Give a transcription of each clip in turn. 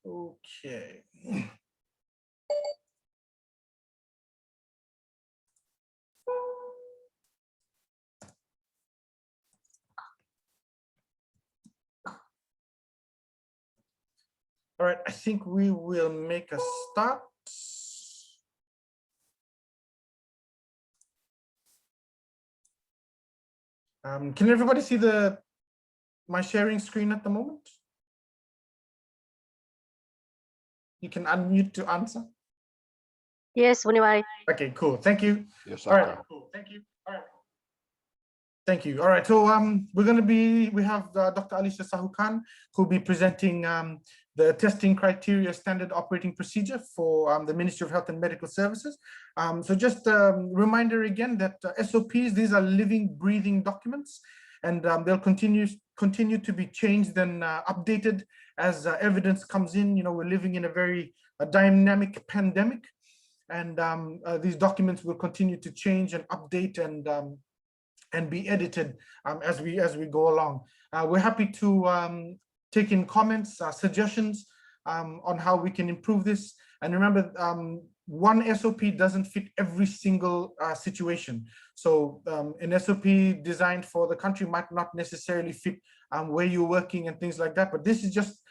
Okay. All right, I think we will make a start. Can everybody see my sharing screen at the moment? You can unmute to answer. Yes, Muniwai. Okay, cool. Thank you. Yes, All right. Cool. Thank you. All right. Thank you. All right. So we have Dr. Alisha Sahukan, who'll be presenting the testing criteria standard operating procedure for the Ministry of Health and Medical Services. So just a reminder again that SOPs, these are living, breathing documents, and they'll continue to be changed and updated as evidence comes in. You know, we're living in a very dynamic pandemic, and these documents will continue to change and update and be edited as we go along. We're happy to take in comments, suggestions on how we can improve this. And remember, one SOP doesn't fit every single situation. So an SOP designed for the country might not necessarily fit where you're working and things like that. But this is just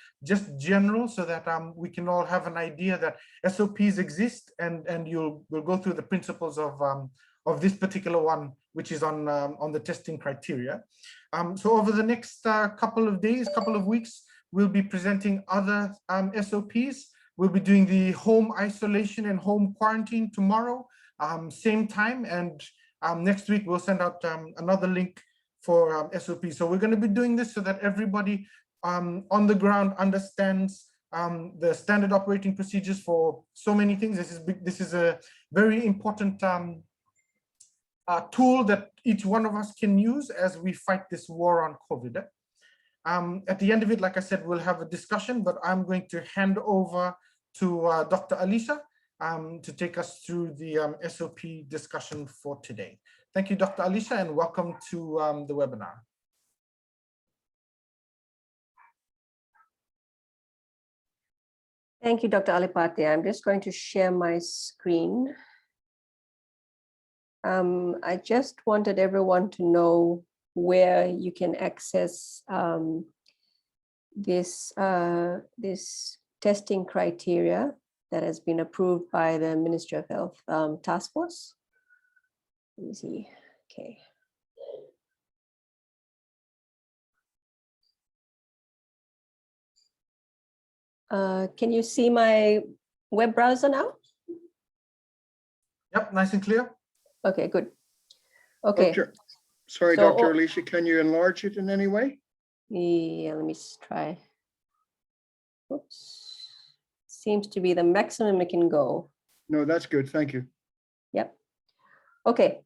general, so that we can all have an idea that SOPs exist, and we'll go through the principles of this particular one, which is on the testing criteria. So over the next couple of days, couple of weeks, we'll be presenting other SOPs. We'll be doing the home isolation and home quarantine tomorrow, same time, and next week we'll send out another link for SOP. So we're going to be doing this so that everybody on the ground understands the standard operating procedures for so many things. This is a very important tool that each one of us can use as we fight this war on COVID. At the end of it, like I said, we'll have a discussion, but I'm going to hand over to Dr. Alisha to take us through the SOP discussion for today. Thank you, Dr. Alisha, and welcome to the webinar. Thank you, Dr. Alipati. I'm just going to share my screen. I just wanted everyone to know where you can access this testing criteria that has been approved by the Ministry of Health Task Force. Let me see. Okay. Can you see my web browser now? Yep, nice and clear. Okay, good. Okay. Sorry, So, Dr. Alisha, can you enlarge it in any way? Yeah, let me try. Oops. Seems to be the maximum it can go. No, that's good. Thank you. Yep. Okay,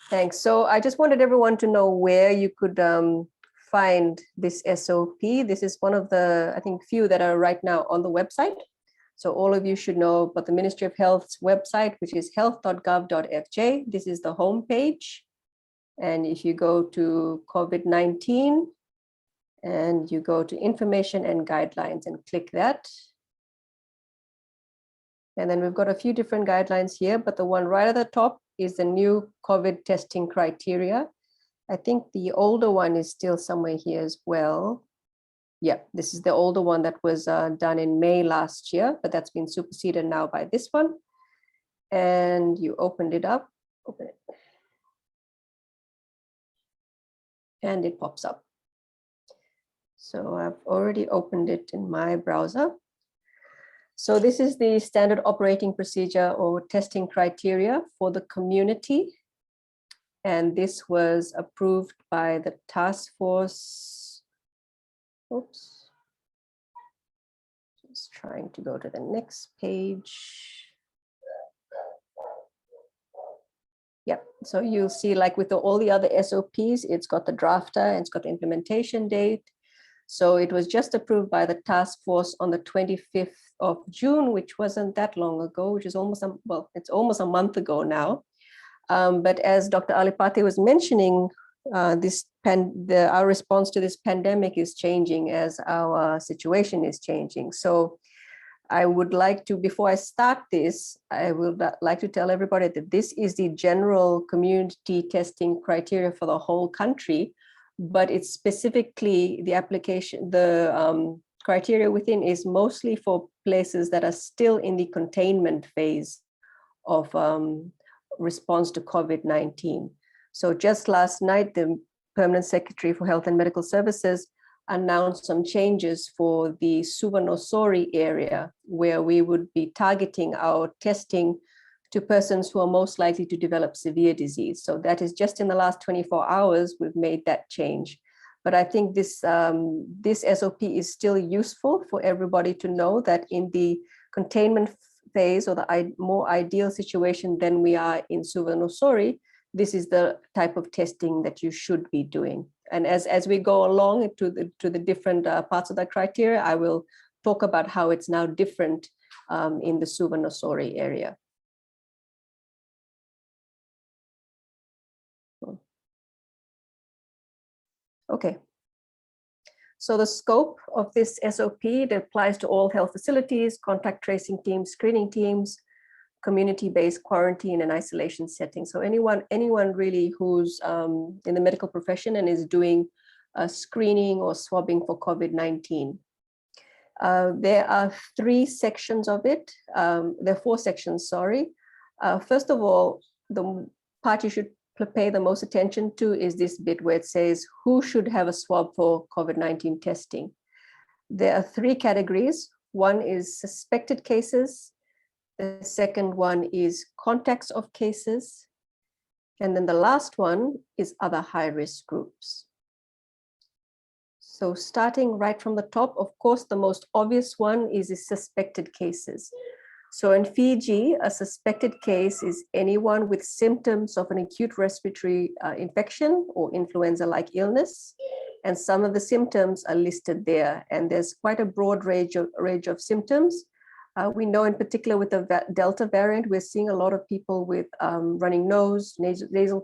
thanks. So I just wanted everyone to know where you could find this SOP. This is one of the, I think, few that are right now on the website. So all of you should know about the Ministry of Health's website, which is health.gov.fj. This is the home page. And if you go to COVID-19 and you go to information and guidelines and click that. And then we've got a few different guidelines here, but the one right at the top is the new COVID testing criteria. I think the older one is still somewhere here as well. Yeah, this is the older one that was done in May last year, but that's been superseded now by this one. And you opened it up, open it. And it pops up. So I've already opened it in my browser. So this is the standard operating procedure or testing criteria for the community. And this was approved by the task force. Oops. Just trying to go to the next page. Yep, so you'll see, like with all the other SOPs, it's got the drafter and it's got the implementation date. So it was just approved by the task force on the 25th of June, which wasn't that long ago, which is almost, well, it's almost a month ago now. But as Dr. Alipati was mentioning, our response to this pandemic is changing as our situation is changing. So I would like to, before I start this, I would like to tell everybody that this is the general community testing criteria for the whole country, but it's specifically the application, the criteria within is mostly for places that are still in the containment phase of response to COVID-19. So just last night, the Permanent Secretary for Health and Medical Services announced some changes for the Suvarnasori area, where we would be targeting our testing to persons who are most likely to develop severe disease. So that is just in the last 24 hours, we've made that change. But I think this, this SOP is still useful for everybody to know that in the containment phase, or the more ideal situation than we are in Suvarnasori, this is the type of testing that you should be doing. And as we go along to the different parts of that criteria, I will talk about how it's now different in the Suvarnasori area. Okay. So the scope of this SOP, it applies to all health facilities, contact tracing teams, screening teams, community-based quarantine and isolation settings. So anyone really who's in the medical profession and is doing screening or swabbing for COVID-19. There are 3 sections of it. There are 4 sections, sorry. First of all, the part you should pay the most attention to is this bit where it says who should have a swab for COVID-19 testing. There are 3 categories. One is suspected cases. The second one is contacts of cases. And then the last one is other high-risk groups. So starting right from the top, of course, the most obvious one is the suspected cases. So in Fiji, a suspected case is anyone with symptoms of an acute respiratory infection or influenza-like illness. And some of the symptoms are listed there. And there's quite a broad range of symptoms. We know in particular with the Delta variant, we're seeing a lot of people with running nose, nasal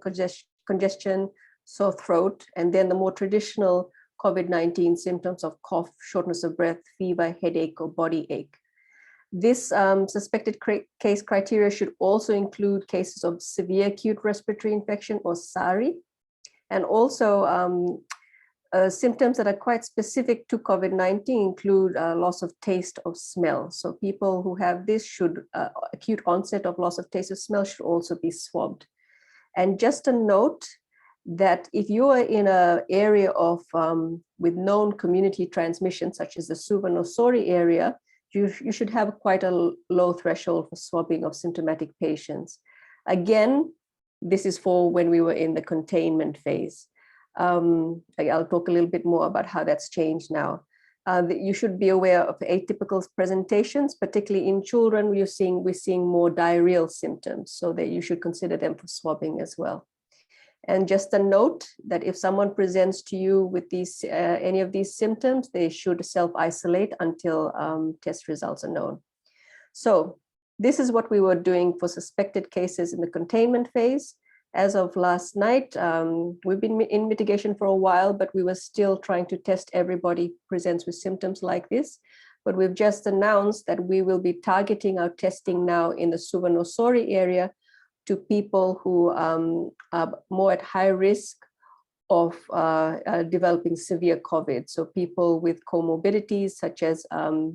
congestion, sore throat, and then the more traditional COVID-19 symptoms of cough, shortness of breath, fever, headache, or body ache. This suspected case criteria should also include cases of severe acute respiratory infection or SARI, and also symptoms that are quite specific to COVID-19 include loss of taste of smell. So people who have this should, acute onset of loss of taste of smell should also be swabbed. And just a note that if you are in an area of with known community transmission, such as the Suvarnasori area, you should have quite a low threshold for swabbing of symptomatic patients. Again, this is for when we were in the containment phase. I'll talk a little bit more about how that's changed now. You should be aware of atypical presentations, particularly in children. We're seeing more diarrheal symptoms, so that you should consider them for swabbing as well. And just a note that if someone presents to you with these any of these symptoms, they should self-isolate until test results are known. So this is what we were doing for suspected cases in the containment phase. As of last night, we've been in mitigation for a while, but we were still trying to test everybody who presents with symptoms like this. But we've just announced that we will be targeting our testing now in the Suvarnasori area to people who are more at high risk of developing severe COVID. So people with comorbidities such as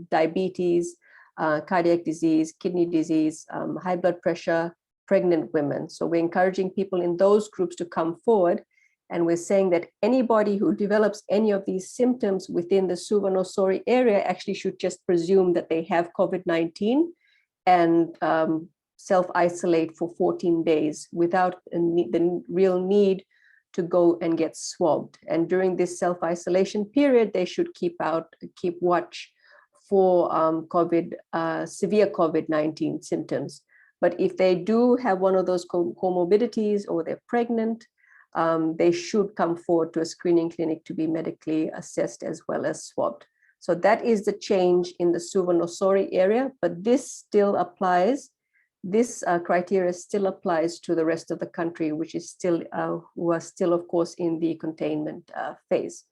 diabetes, cardiac disease, kidney disease, high blood pressure, pregnant women. So we're encouraging people in those groups to come forward. And we're saying that anybody who develops any of these symptoms within the Suvarnasori area actually should just presume that they have COVID-19 and self-isolate for 14 days without the real need to go and get swabbed. And during this self-isolation period, they should keep watch for severe COVID-19 symptoms. But if they do have one of those comorbidities or they're pregnant, they should come forward to a screening clinic to be medically assessed as well as swabbed. So that is the change in the Suvarnasori area, but this still applies. This criteria still applies to the rest of the country, which is still, who are still, of course, in the containment phase.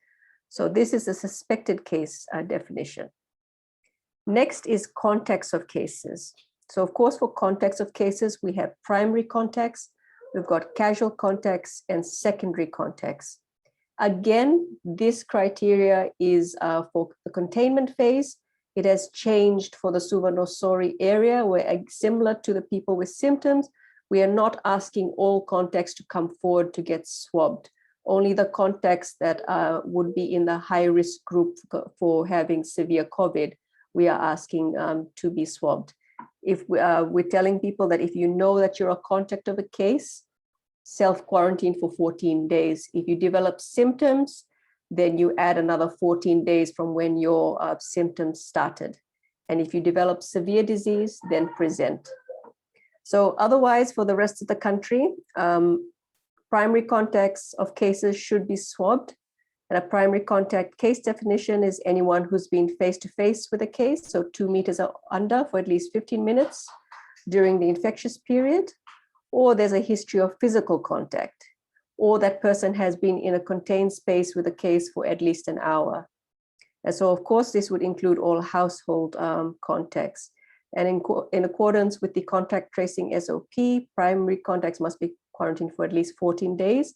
So this is a suspected case definition. Next is context of cases. So of course, for context of cases, we have primary context, we've got casual context and secondary context. Again, this criteria is for the containment phase. It has changed for the Suvarnosori area, where similar to the people with symptoms, we are not asking all contacts to come forward to get swabbed. Only the contacts that would be in the high risk group for having severe COVID, we are asking to be swabbed. If we're telling people that if you know that you're a contact of a case, self-quarantine for 14 days. If you develop symptoms, then you add another 14 days from when your symptoms started. And if you develop severe disease, then present. So otherwise, for the rest of the country, primary contacts of cases should be swabbed. And a primary contact case definition is anyone who's been face-to-face with a case, so 2 meters or under for at least 15 minutes during the infectious period, or there's a history of physical contact, or that person has been in a contained space with a case for at least an hour. And so of course, this would include all household contacts. And in accordance with the contact tracing SOP, primary contacts must be quarantined for at least 14 days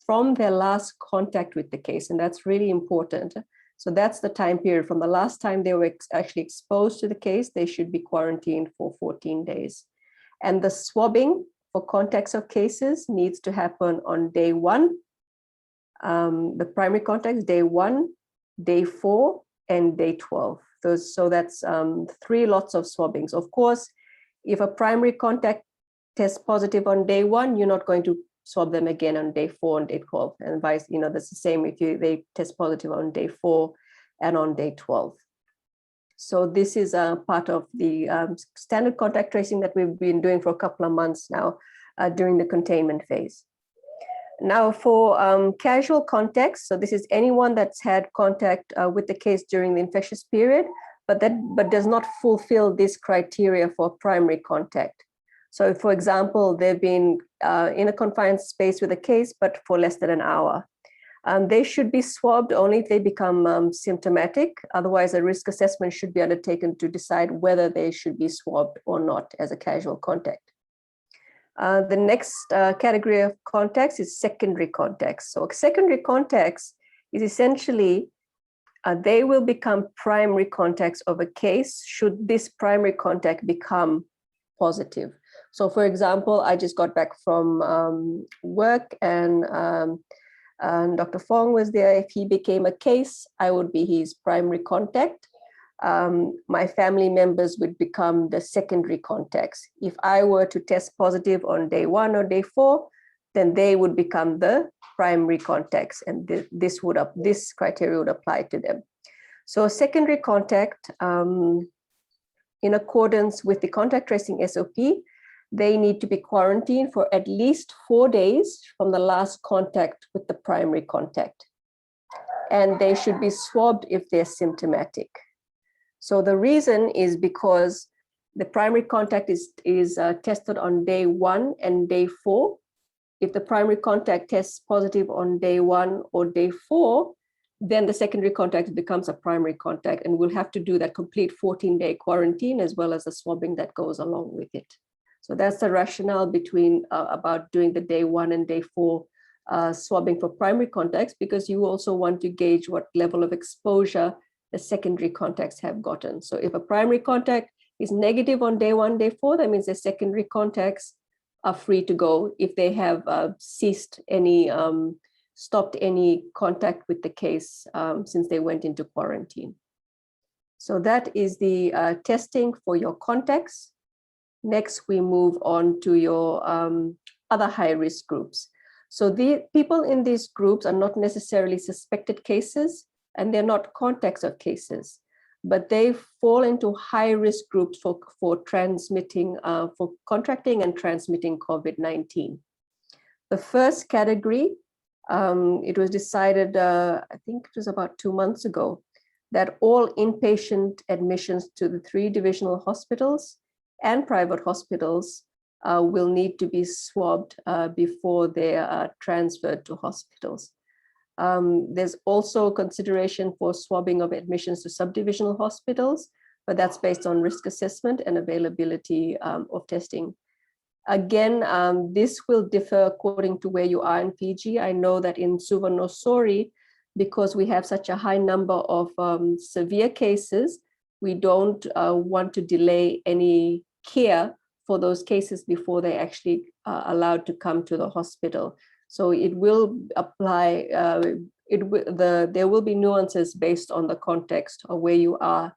from their last contact with the case. And that's really important. So that's the time period from the last time they were actually exposed to the case, they should be quarantined for 14 days. And the swabbing for contacts of cases needs to happen on day 1. The primary contacts, day 1, day 4, and day 12. So that's 3 lots of swabbings. Of course, if a primary contact tests positive on day 1, you're not going to swab them again on day 4 and day 12, and vice, that's the same if they test positive on day 4 and on day 12. So this is a part of the standard contact tracing that we've been doing for a couple of months now during the containment phase. Now for casual contacts, so this is anyone that's had contact with the case during the infectious period, but does not fulfill this criteria for primary contact. So for example, they've been in a confined space with a case, but for less than an hour. They should be swabbed only if they become symptomatic. Otherwise, a risk assessment should be undertaken to decide whether they should be swabbed or not as a casual contact. The next category of contacts is secondary contacts. So secondary contacts is essentially, they will become primary contacts of a case should this primary contact become positive. So for example, I just got back from work and Dr. Fong was there. If he became a case, I would be his primary contact. My family members would become the secondary contacts. If I were to test positive on day 1 or day 4, then they would become the primary contacts, and this criteria would apply to them. So secondary contact, in accordance with the contact tracing SOP, they need to be quarantined for at least 4 days from the last contact with the primary contact. And they should be swabbed if they're symptomatic. So the reason is because the primary contact is tested on day 1 and day 4. If the primary contact tests positive on day 1 or day 4, then the secondary contact becomes a primary contact, and we'll have to do that complete 14-day quarantine as well as the swabbing that goes along with it. So that's the rationale between about doing the day 1 and day 4 swabbing for primary contacts, because you also want to gauge what level of exposure the secondary contacts have gotten. So if a primary contact is negative on day 1, day 4, that means the secondary contacts are free to go if they have stopped any contact with the case since they went into quarantine. So that is the testing for your contacts. Next, we move on to your other high-risk groups. So the people in these groups are not necessarily suspected cases, and they're not contacts of cases, but they fall into high-risk groups for transmitting, for contracting and transmitting COVID-19. The first category, it was decided, I think it was about 2 months ago, that all inpatient admissions to the 3 divisional hospitals and private hospitals will need to be swabbed before they are transferred to hospitals. There's also consideration for swabbing of admissions to subdivisional hospitals, but that's based on risk assessment and availability of testing. Again, this will differ according to where you are in Fiji. I know that in Suvarnasori, because we have such a high number of severe cases, we don't want to delay any care for those cases before they actually are allowed to come to the hospital. So it will apply, there will be nuances based on the context of where you are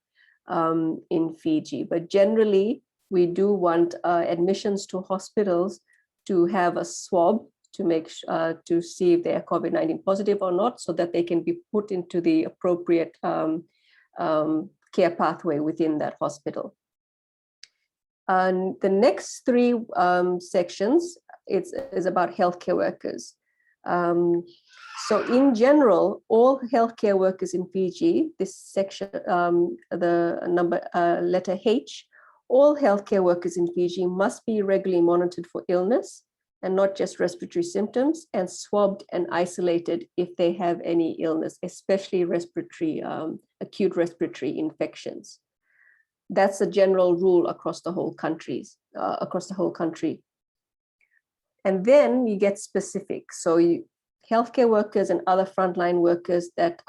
in Fiji. But generally, we do want admissions to hospitals to have a swab to make to see if they are COVID-19 positive or not, so that they can be put into the appropriate care pathway within that hospital. And the next three sections is about healthcare workers. So in general, all healthcare workers in Fiji, this section, the number letter H, all healthcare workers in Fiji must be regularly monitored for illness and not just respiratory symptoms, and swabbed and isolated if they have any illness, especially respiratory, acute respiratory infections. That's a general rule across the whole country. And then you get specific. So healthcare workers and other frontline workers that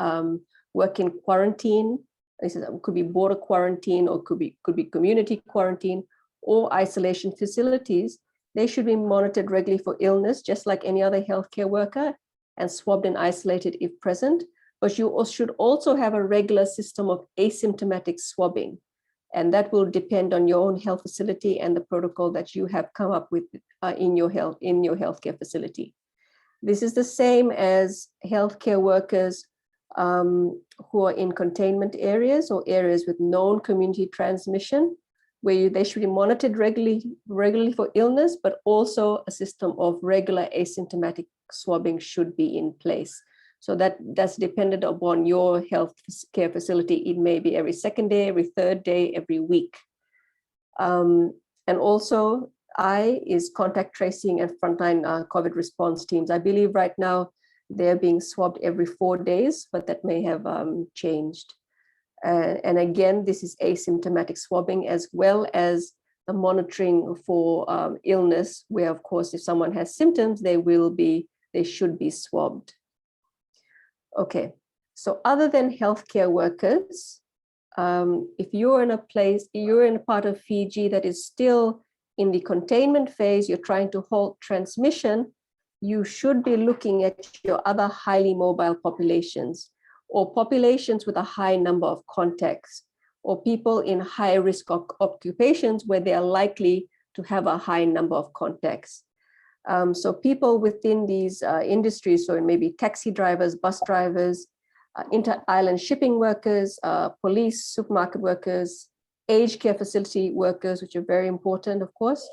work in quarantine, this could be border quarantine or could be community quarantine or isolation facilities, they should be monitored regularly for illness, just like any other healthcare worker, and swabbed and isolated if present. But you should also have a regular system of asymptomatic swabbing. And that will depend on your own health facility and the protocol that you have come up with in your healthcare facility. This is the same as healthcare workers who are in containment areas or areas with known community transmission, where they should be monitored regularly for illness, but also a system of regular asymptomatic swabbing should be in place. So that's dependent upon your health care facility. It may be every second day, every third day, every week. And also I is contact tracing and frontline COVID response teams. I believe right now they're being swabbed every 4 days, but that may have changed. And again, this is asymptomatic swabbing as well as the monitoring for illness, where of course, if someone has symptoms, they should be swabbed. Okay, so other than healthcare workers, if you're in a part of Fiji that is still in the containment phase, you're trying to halt transmission, you should be looking at your other highly mobile populations, or populations with a high number of contacts, or people in high risk occupations where they are likely to have a high number of contacts. So people within these industries, so maybe taxi drivers, bus drivers, inter-island shipping workers, police, supermarket workers, aged care facility workers, which are very important, of course,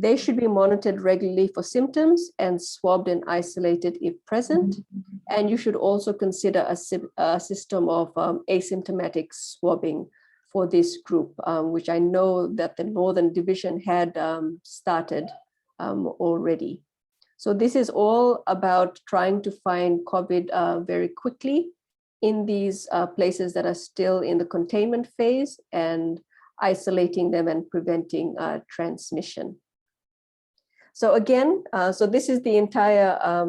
they should be monitored regularly for symptoms and swabbed and isolated if present. And you should also consider a system of asymptomatic swabbing for this group, which I know that the Northern Division had started already. So this is all about trying to find COVID very quickly in these places that are still in the containment phase and isolating them and preventing transmission. So again, so this is the entire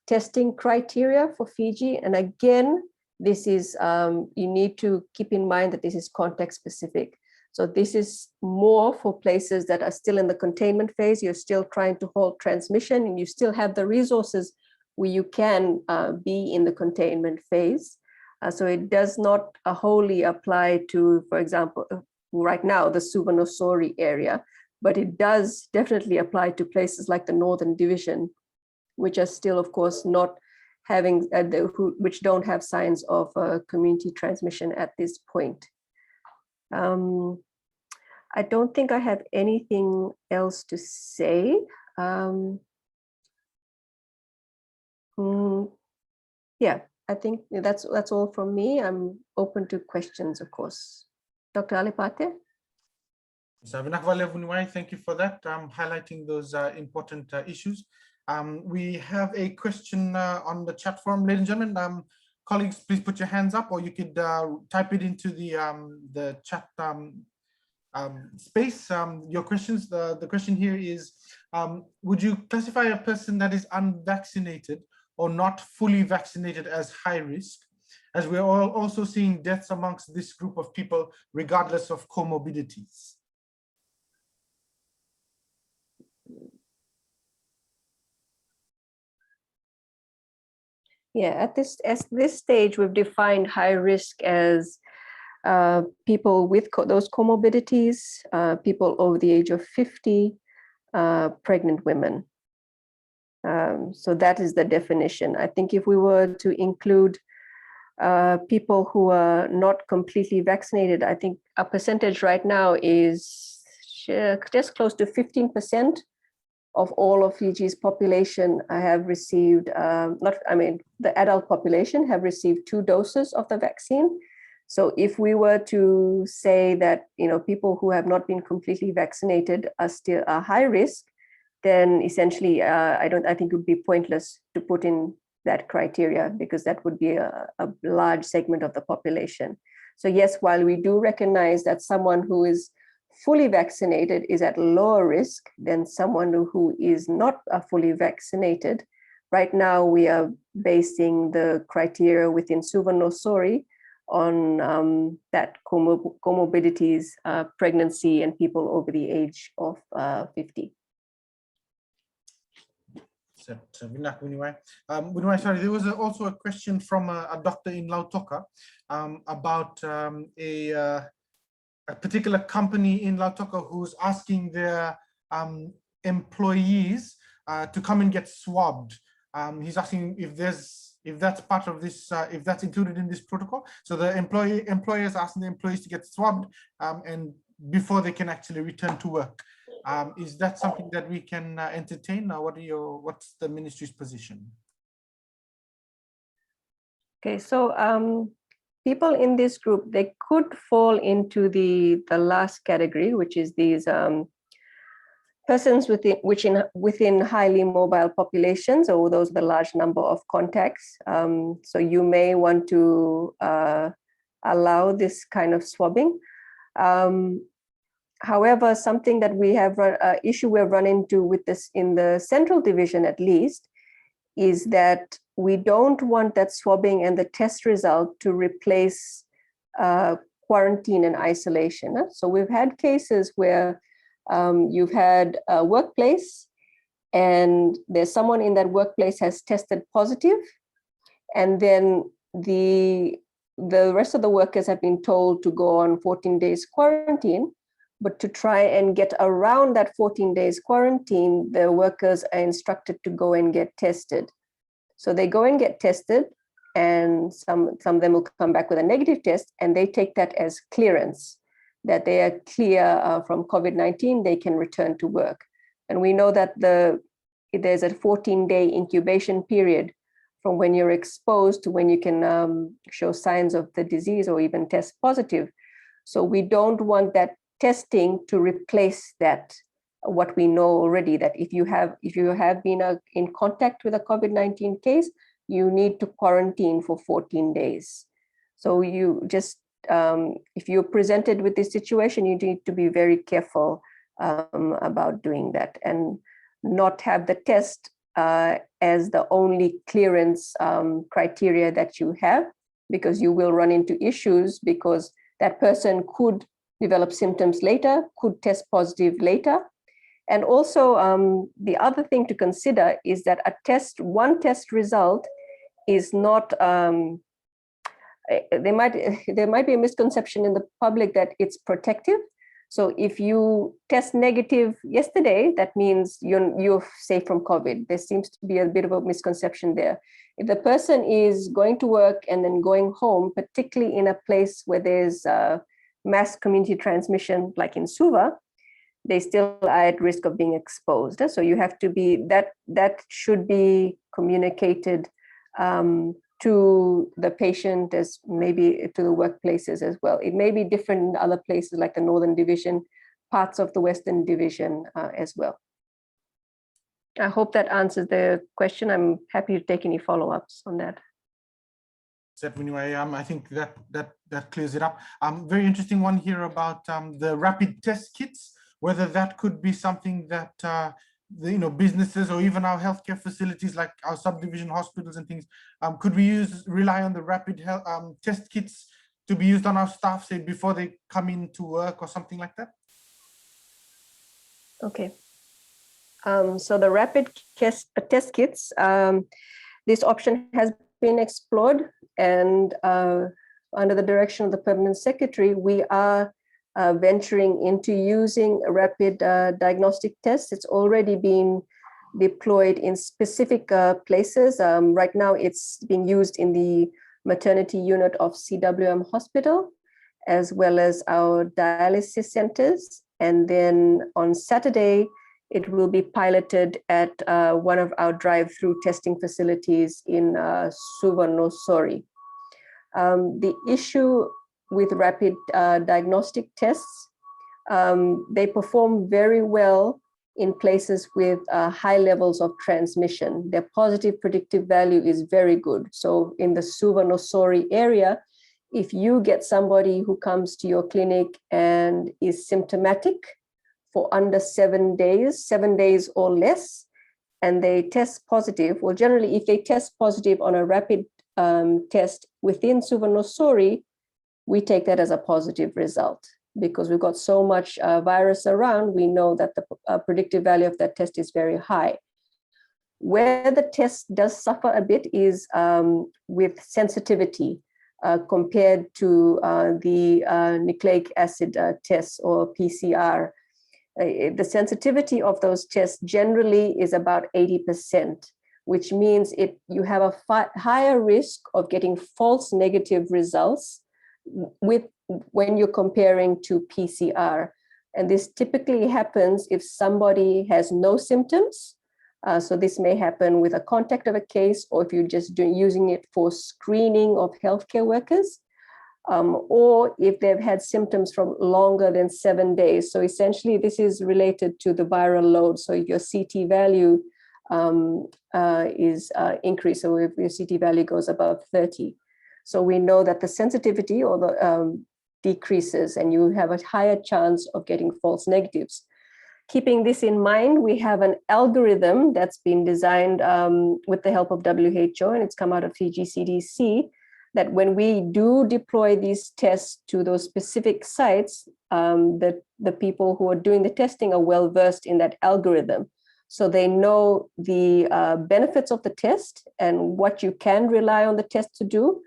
testing criteria for Fiji. And again, this is, you need to keep in mind that this is context specific. So this is more for places that are still in the containment phase. You're still trying to halt transmission and you still have the resources where you can be in the containment phase. So it does not wholly apply to, for example, right now, the Suvarnasori area, but it does definitely apply to places like the Northern Division, which are still, of course, not having, which don't have signs of community transmission at this point. I don't think I have anything else to say. Yeah, I think that's all from me. I'm open to questions, of course. Dr. Alipate? Thank you for that, highlighting those important issues. We have a question on the chat forum, ladies and gentlemen. colleagues, please put your hands up, or you could type it into the chat space. Your questions. The question here is, would you classify a person that is unvaccinated or not fully vaccinated as high risk, as we're also seeing deaths amongst this group of people, regardless of comorbidities? Yeah, at this stage, we've defined high risk as people with those comorbidities, people over the age of 50, pregnant women. So that is the definition. I think if we were to include people who are not completely vaccinated, I think a percentage right now is just close to 15% of all of Fiji's population have received, the adult population have received 2 doses of the vaccine. So if we were to say that, people who have not been completely vaccinated are still a high risk, then essentially, I think it would be pointless to put in that criteria, because that would be a large segment of the population. So yes, while we do recognize that someone who is fully vaccinated is at lower risk than someone who is not fully vaccinated, right now we are basing the criteria within Suvarnosori on that comorbidities, pregnancy, and people over the age of 50. So Bunawai, sorry, there was also a question from a doctor in Lautoka about a particular company in Lautoka who's asking their employees to come and get swabbed. He's asking if that's part of this, if that's included in this protocol. So the employers asking the employees to get swabbed and before they can actually return to work. Is that something that we can entertain? Or what's the ministry's position? Okay, so people in this group, they could fall into the last category, which is these persons within highly mobile populations, or those with a large number of contacts. So you may want to allow this kind of swabbing. However, something that we have issue we've run into with this in the central division, at least, is that we don't want that swabbing and the test result to replace quarantine and isolation. So we've had cases where you've had a workplace and there's someone in that workplace has tested positive, and then the rest of the workers have been told to go on 14 days quarantine. But to try and get around that 14 days quarantine, the workers are instructed to go and get tested. So they go and get tested, and some of them will come back with a negative test, and they take that as clearance, that they are clear from COVID-19, they can return to work. And we know that there's a 14-day incubation period from when you're exposed to when you can show signs of the disease or even test positive. So we don't want that testing to replace that, what we know already, that if you have been in contact with a COVID-19 case, you need to quarantine for 14 days. So you just, if you're presented with this situation, you need to be very careful about doing that and not have the test as the only clearance criteria that you have, because you will run into issues, because that person could develop symptoms later, could test positive later. And also the other thing to consider is that one test result is not, there might be a misconception in the public that it's protective. So if you test negative yesterday, that means you're safe from COVID. There seems to be a bit of a misconception there. If the person is going to work and then going home, particularly in a place where there's mass community transmission, like in Suva, they still are at risk of being exposed. So you have to be, that should be communicated to the patient, as maybe to the workplaces as well. It may be different in other places like the Northern Division, parts of the Western Division as well. I hope that answers the question. I'm happy to take any follow-ups on that. set, anyway. I think that clears it up. Very interesting one here about the rapid test kits, whether that could be something that the businesses or even our healthcare facilities like our subdivision hospitals and things, could we rely on the rapid test kits to be used on our staff, say before they come into work or something like that? Okay. So the rapid test kits, this option has been explored, and under the direction of the Permanent Secretary, we are venturing into using rapid diagnostic tests. It's already been deployed in specific places. Right now, it's being used in the maternity unit of CWM Hospital, as well as our dialysis centers. And then on Saturday, it will be piloted at one of our drive-through testing facilities in Suvarnosori. The issue with rapid diagnostic tests, they perform very well in places with high levels of transmission. Their positive predictive value is very good. So in the Suvarnosori area, if you get somebody who comes to your clinic and is symptomatic for under 7 days or less, and they test positive, well, generally, if they test positive on a rapid test within Suvarnosori, we take that as a positive result because we've got so much virus around. We know that the predictive value of that test is very high. Where the test does suffer a bit is with sensitivity compared to the nucleic acid tests or PCR. The sensitivity of those tests generally is about 80%, which means you have a higher risk of getting false negative results when you're comparing to PCR. And this typically happens if somebody has no symptoms. So this may happen with a contact of a case, or if you're just using it for screening of healthcare workers, or if they've had symptoms from longer than 7 days. So essentially, this is related to the viral load. So if your CT value is increased, so if your CT value goes above 30. So we know that the sensitivity or the decreases, and you have a higher chance of getting false negatives. Keeping this in mind, we have an algorithm that's been designed with the help of WHO, and it's come out of Fiji CDC, that when we do deploy these tests to those specific sites, the people who are doing the testing are well versed in that algorithm. So they know the benefits of the test and what you can rely on the test to do,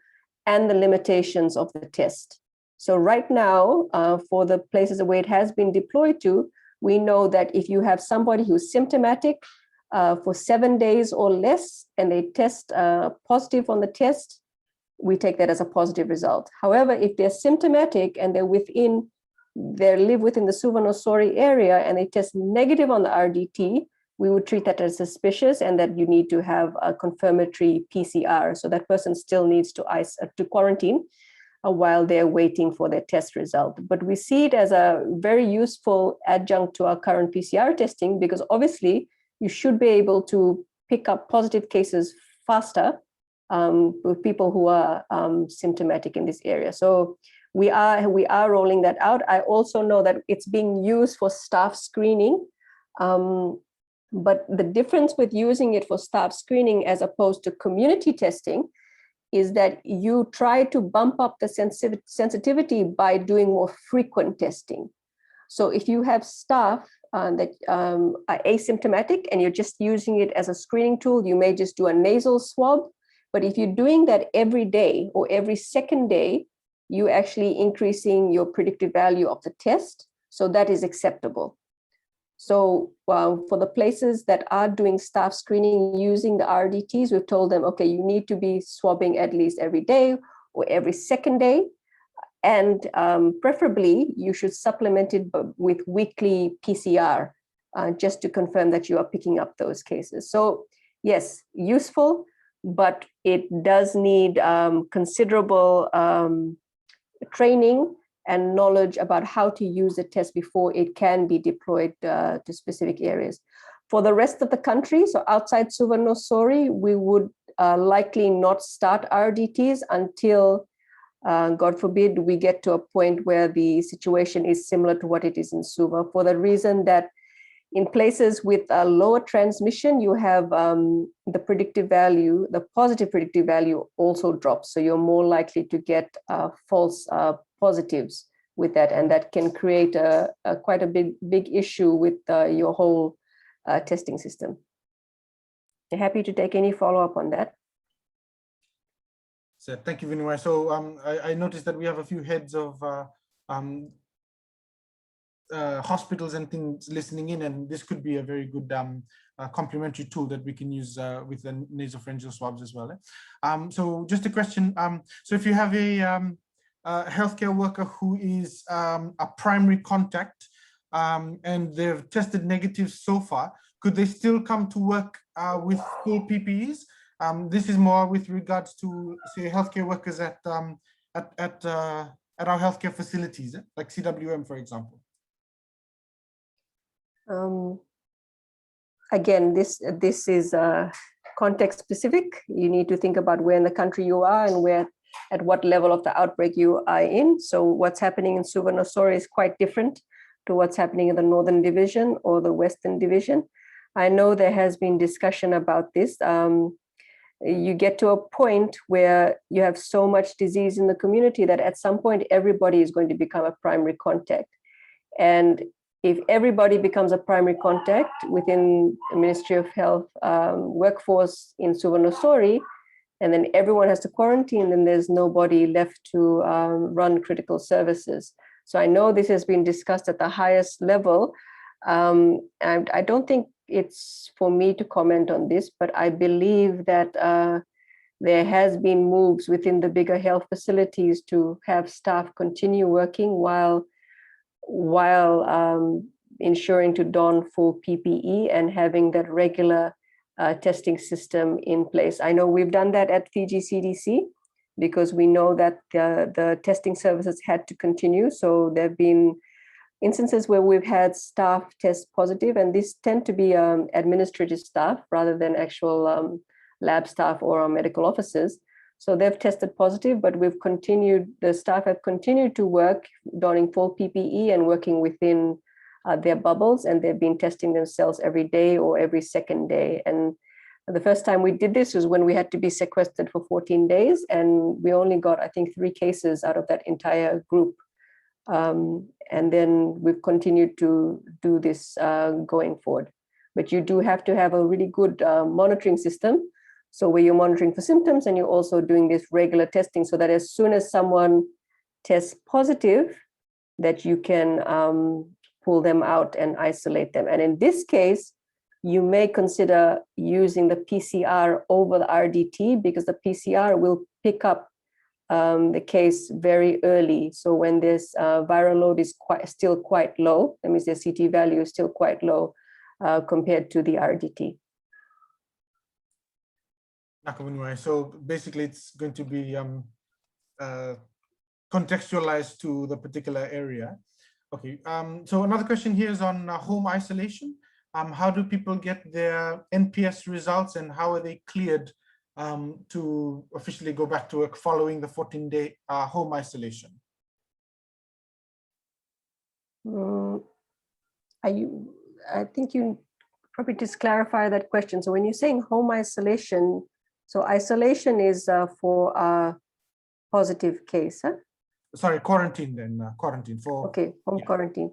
and the limitations of the test. So right now, for the places where it has been deployed to, we know that if you have somebody who's symptomatic for 7 days or less, and they test positive on the test, we take that as a positive result. However, if they're symptomatic and they live within the Suvarnosori area and they test negative on the RDT, we would treat that as suspicious and that you need to have a confirmatory PCR. So that person still needs to quarantine while they're waiting for their test result. But we see it as a very useful adjunct to our current PCR testing, because obviously you should be able to pick up positive cases faster with people who are symptomatic in this area. So we are rolling that out. I also know that it's being used for staff screening. But the difference with using it for staff screening as opposed to community testing is that you try to bump up the sensitivity by doing more frequent testing. So if you have staff that are asymptomatic and you're just using it as a screening tool, you may just do a nasal swab. But if you're doing that every day or every second day, you're actually increasing your predictive value of the test. So that is acceptable. So for the places that are doing staff screening using the RDTs, we've told them, okay, you need to be swabbing at least every day or every second day. And preferably, you should supplement it with weekly PCR just to confirm that you are picking up those cases. So yes, useful, but it does need considerable training and knowledge about how to use the test before it can be deployed to specific areas. For the rest of the country, so outside Suvarnosori, we would likely not start RDTs until, God forbid, we get to a point where the situation is similar to what it is in Suva, for the reason that in places with a lower transmission, you have the predictive value, the positive predictive value also drops. So you're more likely to get false positives with that. And that can create quite a big issue with your whole testing system. I'm happy to take any follow-up on that. So thank you, Vinay. So I noticed that we have a few heads of hospitals and things listening in, and this could be a very good complementary tool that we can use with the nasopharyngeal swabs as well. So just a question. So if you have a healthcare worker who is a primary contact and they've tested negative so far, could they still come to work with full PPEs? This is more with regards to, say, healthcare workers at our healthcare facilities, like CWM, for example. Again, this is context specific. You need to think about where in the country you are and where, at what level of the outbreak you are in. So what's happening in Suva Nosori is quite different to what's happening in the Northern Division or the Western Division. I know there has been discussion about this. You get to a point where you have so much disease in the community that at some point everybody is going to become a primary contact. And if everybody becomes a primary contact within the Ministry of Health workforce in Suva Nosori, and then everyone has to quarantine, then there's nobody left to run critical services. So I know this has been discussed at the highest level. And I don't think it's for me to comment on this, but I believe that there has been moves within the bigger health facilities to have staff continue working while ensuring to don full PPE and having that regular testing system in place. I know we've done that at Fiji CDC because we know that the testing services had to continue. So there have been instances where we've had staff test positive, and these tend to be administrative staff rather than actual lab staff or our medical officers. So they've tested positive, but we've continued, the staff have continued to work donning full PPE and working within their bubbles, and they've been testing themselves every day or every second day. And the first time we did this was when we had to be sequestered for 14 days, and we only got, I think, 3 cases out of that entire group. And then we've continued to do this going forward. But you do have to have a really good monitoring system. So where you're monitoring for symptoms and you're also doing this regular testing so that as soon as someone tests positive, that you can pull them out and isolate them. And in this case, you may consider using the PCR over the RDT because the PCR will pick up the case very early. So when this viral load is still quite low, that means the CT value is still quite low compared to the RDT. So basically it's going to be contextualized to the particular area. Okay, so another question here is on home isolation. How do people get their NPS results and how are they cleared to officially go back to work following the 14-day home isolation? I think you probably just clarify that question. So when you're saying home isolation, so isolation is for a positive case, huh? Sorry, quarantine then, quarantine for. Okay, home quarantine.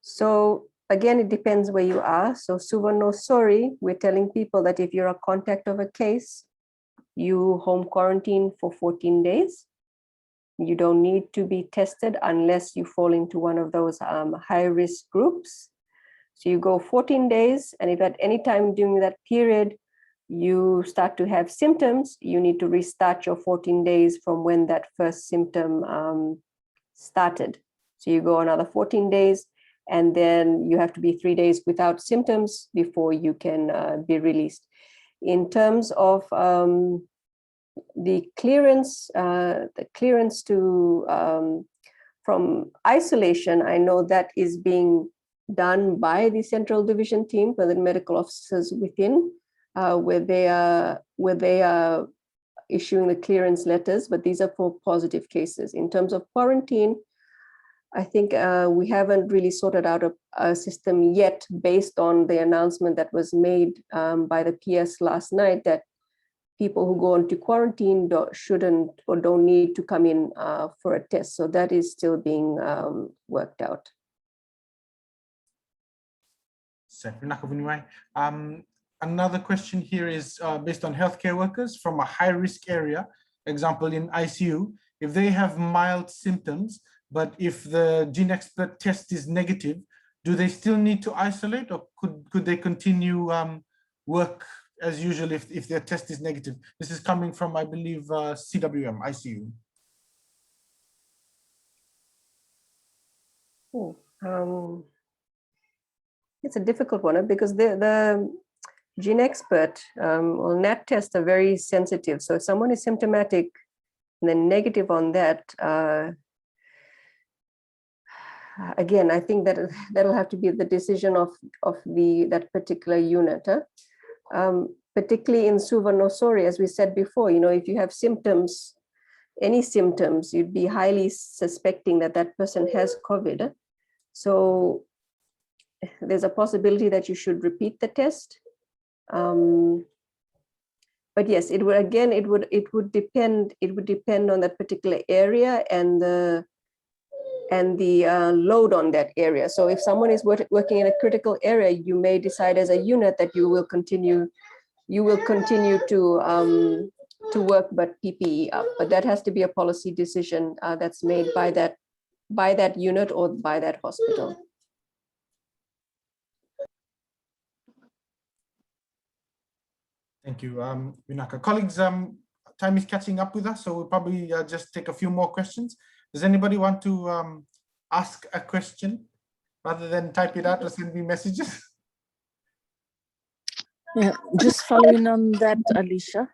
So again, it depends where you are. So Suva Nosori, we're telling people that if you're a contact of a case, you home quarantine for 14 days. You don't need to be tested unless you fall into one of those high-risk groups. So you go 14 days, and if at any time during that period, you start to have symptoms, you need to restart your 14 days from when that first symptom started. So you go another 14 days, and then you have to be 3 days without symptoms before you can be released. In terms of the clearance to from isolation, I know that is being done by the central division team, but the medical officers within. where they are issuing the clearance letters, but these are for positive cases. In terms of quarantine, I think we haven't really sorted out a system yet based on the announcement that was made by the PS last night that people who go into quarantine shouldn't or don't need to come in for a test. So that is still being worked out. Another question here is based on healthcare workers from a high-risk area, example in ICU, if they have mild symptoms, but if the gene expert test is negative, do they still need to isolate, or could they continue work as usual if their test is negative? This is coming from, I believe, CWM, ICU. It's a difficult one because the gene expert or NAT tests are very sensitive. So if someone is symptomatic and then negative on that, again, I think that that'll have to be the decision of that particular unit. Particularly in Suva-Nosori, as we said before, if you have symptoms, any symptoms, you'd be highly suspecting that that person has COVID. So there's a possibility that you should repeat the test. But yes, it would depend on that particular area and the load on that area. So if someone is working in a critical area, you may decide as a unit that you will continue to work but PPE up. But that has to be a policy decision that's made by that unit or by that hospital. Thank you, Vinaka. Colleagues, time is catching up with us, so we'll probably just take a few more questions. Does anybody want to ask a question rather than type it out or send me messages? Yeah, just following on that, Alicia,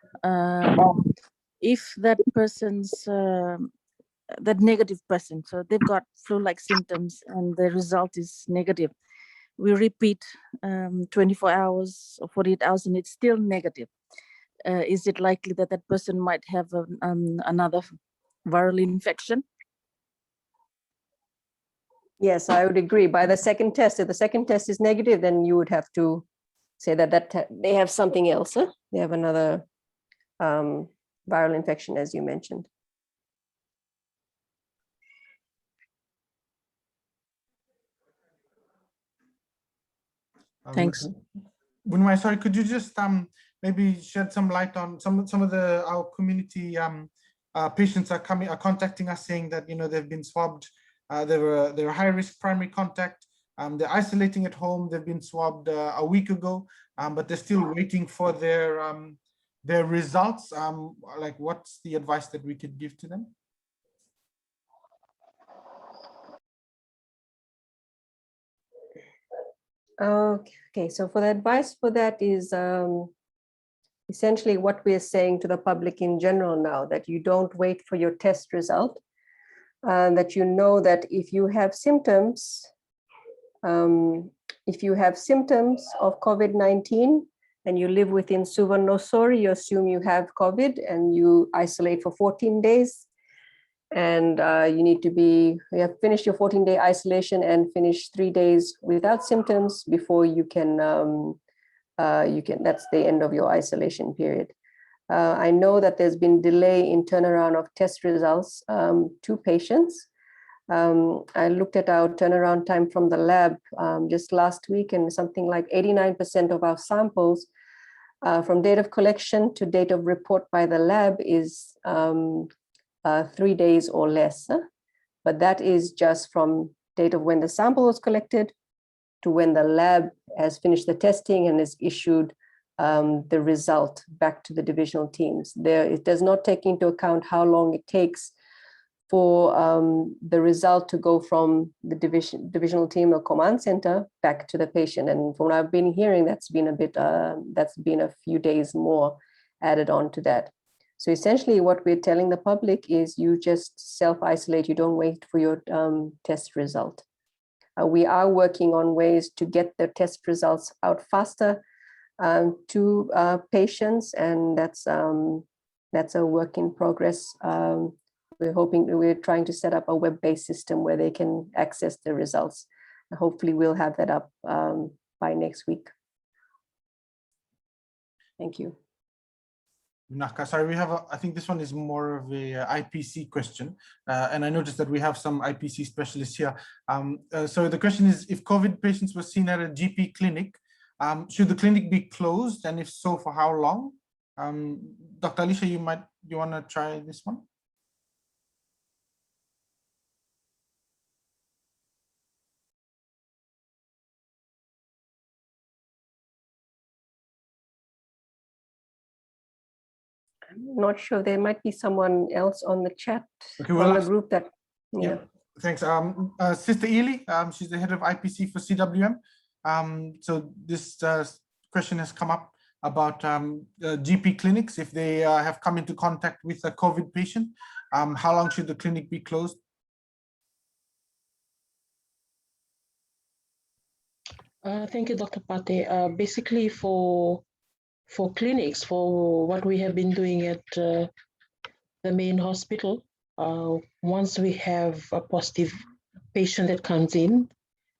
if that person's, that negative person, so they've got flu-like symptoms and the result is negative, we repeat 24 hours or 48 hours and it's still negative. Is it likely that that person might have another viral infection? Yes, I would agree. By the second test, if the second test is negative, then you would have to say that they have something else. Huh? They have another viral infection, as you mentioned. Thanks. Bunwai, sorry, could you just maybe shed some light on some of our community patients are contacting us saying that they've been swabbed, they're high risk primary contact, they're isolating at home, they've been swabbed a week ago, but they're still waiting for their results. Like, what's the advice that we could give to them? Okay, so for the advice for that is essentially what we're saying to the public in general now, that you don't wait for your test result, that you know that if you have symptoms of COVID-19 and you live within Suva-Nosori, you assume you have COVID and you isolate for 14 days. And you have finished your 14-day isolation and finished 3 days without symptoms before you can, that's the end of your isolation period. I know that there's been delay in turnaround of test results to patients. I looked at our turnaround time from the lab just last week, and something like 89% of our samples from date of collection to date of report by the lab is 3 days or less, but that is just from date of when the sample was collected to when the lab has finished the testing and has issued the result back to the divisional teams. It does not take into account how long it takes for the result to go from the divisional team or command center back to the patient. And from what I've been hearing, that's been a few days more added on to that. So essentially what we're telling the public is you just self-isolate, you don't wait for your test result. We are working on ways to get the test results out faster. 2 patients, and that's a work in progress. We're trying to set up a web-based system where they can access the results. Hopefully we'll have that up by next week. Thank you. Naka, sorry, we have I think this one is more of a IPC question. And I noticed that we have some IPC specialists here. So the question is, if COVID patients were seen at a GP clinic, should the clinic be closed? And if so, for how long? Dr. Alicia, you want to try this one? I'm not sure. There might be someone else on the chat, Okay, on the group that, yeah. Thanks. Sister Ely, she's the head of IPC for CWM. So this question has come up about GP clinics. If they have come into contact with a COVID patient, how long should the clinic be closed? Thank you, Dr. Pate. Basically, for clinics, for what we have been doing at the main hospital, once we have a positive patient that comes in,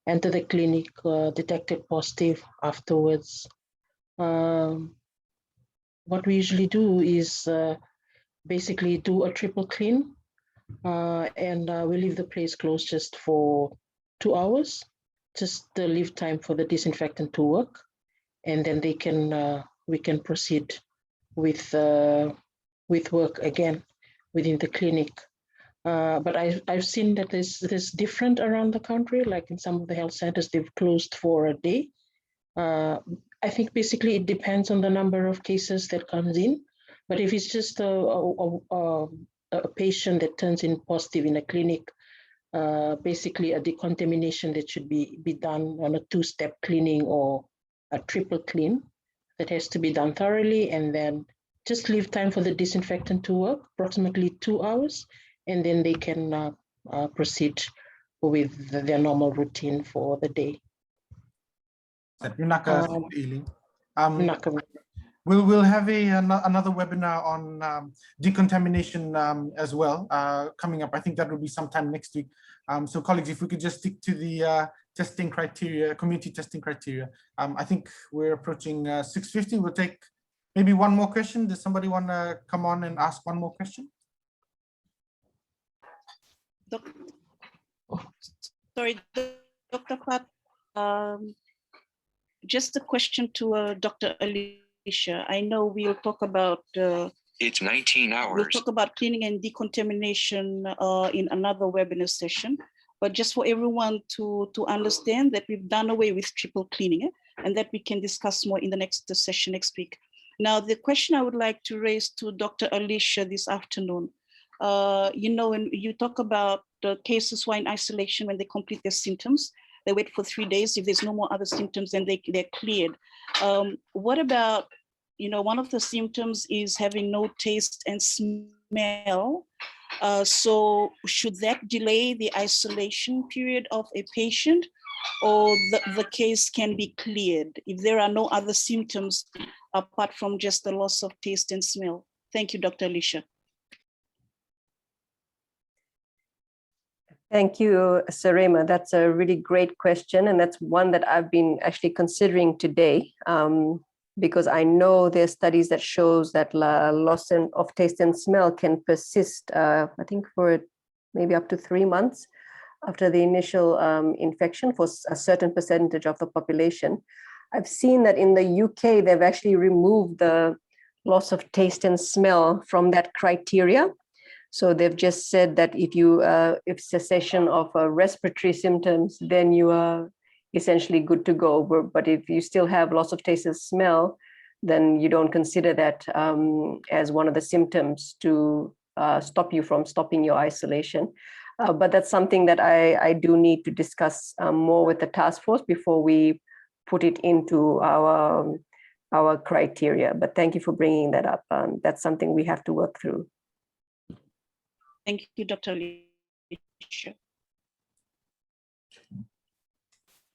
enter the clinic, detected positive afterwards, what we usually do is basically do a triple clean, and we leave the place closed just for 2 hours, just leave time for the disinfectant to work, and then they can we can proceed with work again within the clinic. But I've seen that this different around the country. Like in some of the health centers, they've closed for a day. I think basically it depends on the number of cases that comes in. But if it's just a patient that turns in positive in a clinic, basically a decontamination that should be done on a 2-step cleaning or a triple clean that has to be done thoroughly, and then just leave time for the disinfectant to work, approximately 2 hours, and then they can proceed with their normal routine for the day. We'll have another webinar on decontamination as well coming up. I think that will be sometime next week. So colleagues, if we could just stick to the testing criteria, community testing criteria. I think we're approaching 6:50. We'll take maybe one more question. Does somebody want to come on and ask one more question? Sorry, Dr. Pat, just a question to Dr. Alicia. I know we'll talk about it's 19 hours. We'll talk about cleaning and decontamination in another webinar session, but just for everyone to understand that we've done away with triple cleaning, and that we can discuss more in the next session next week. Now, the question I would like to raise to Dr. Alicia this afternoon, you know, when you talk about the cases who are in isolation, when they complete their symptoms, they wait for 3 days. If there's no more other symptoms, then they're cleared. What about, you know, one of the symptoms is having no taste and smell. So should that delay the isolation period of a patient, or the case can be cleared if there are no other symptoms apart from just the loss of taste and smell? Thank you, Dr. Alicia. Thank you, Sarema. That's a really great question. And that's one that I've been actually considering today, because I know there's studies that shows that loss of taste and smell can persist, I think for maybe up to 3 months after the initial infection for a certain percentage of the population. I've seen that in the UK, they've actually removed the loss of taste and smell from that criteria. So they've just said that if cessation of respiratory symptoms, then you are essentially good to go. But if you still have loss of taste and smell, then you don't consider that as one of the symptoms to stop you from stopping your isolation. But that's something that I do need to discuss more with the task force before we put it into our criteria. But thank you for bringing that up. That's something we have to work through. Thank you, Dr. Alicia.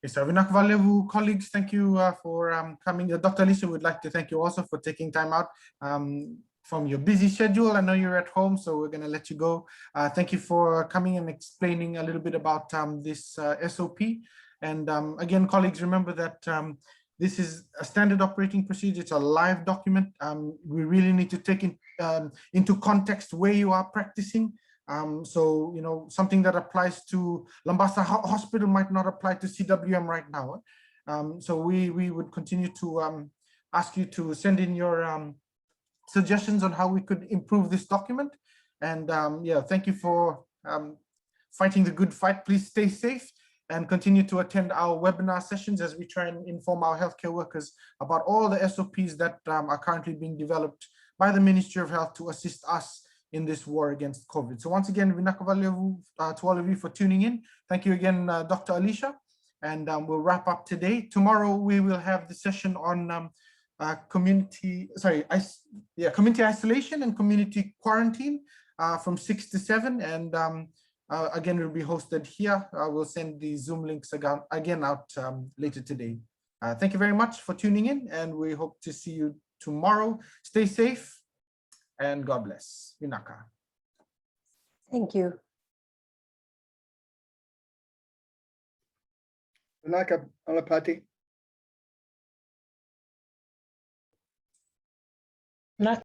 Yes, Vinakvalevu colleagues, thank you for coming. Dr. Alicia would like to thank you also for taking time out from your busy schedule. I know you're at home, so we're going to let you go. Thank you for coming and explaining a little bit about this SOP. And again, colleagues, remember that this is a standard operating procedure. It's a live document. We really need to take into context where you are practicing. So, you know, something that applies to Lambasa Hospital might not apply to CWM right now. So we would continue to ask you to send in your suggestions on how we could improve this document. And yeah, thank you for fighting the good fight. Please stay safe and continue to attend our webinar sessions as we try and inform our healthcare workers about all the SOPs that are currently being developed by the Ministry of Health to assist us in this war against COVID. So once again, Vinakavalevu to all of you for tuning in. Thank you again, Dr. Alicia. And we'll wrap up today. Tomorrow, we will have the session on community isolation and community quarantine from 6 to 7. And again, it will be hosted here. We'll send the Zoom links again out later today. Thank you very much for tuning in, and we hope to see you tomorrow. Stay safe and God bless. Vinaka. Thank you. Vinaka Alapati.